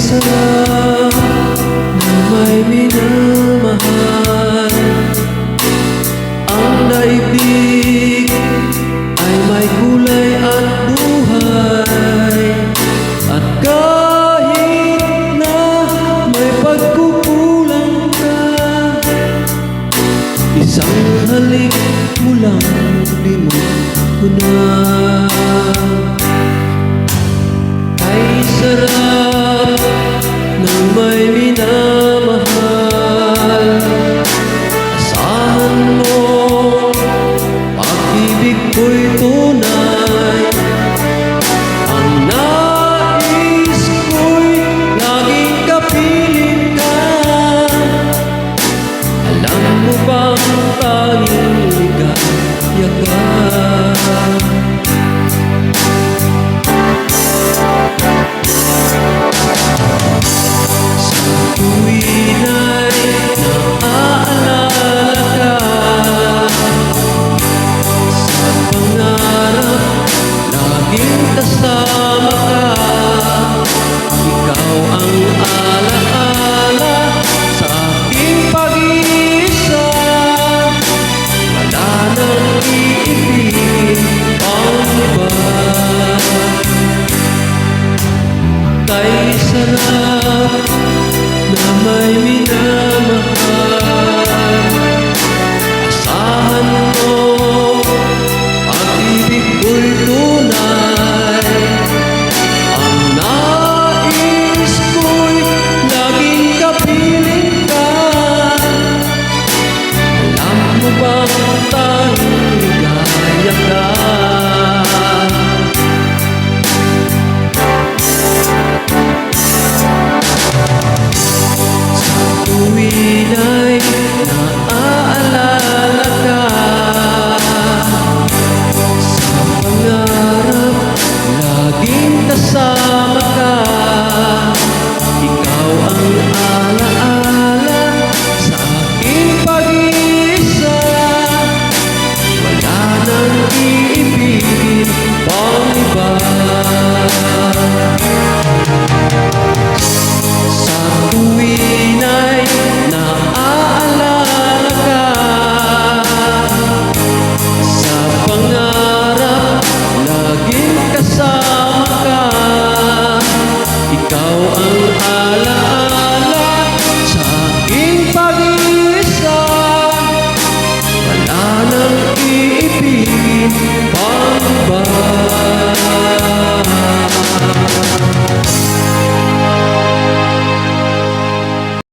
sarap na may minamahal. Ang daigdig ay may kulay at buhay. At kahit na may pagkukulang ka, isang halik mo lang limot ko na. Ay sarap ng may minamahal. Asahan mo, pag-ibig ko'y tunay. Ang nais ko'y laging kapiling ka. Alam mo bang tanging ligaya ka? Kasama ka, ikaw ang alaala sa aking pag-iisa. Wala nang iibig ang iba. Kay sarap na may minamahal. Asahan mo, pag-ibig ko'y tunay. Tuwin ay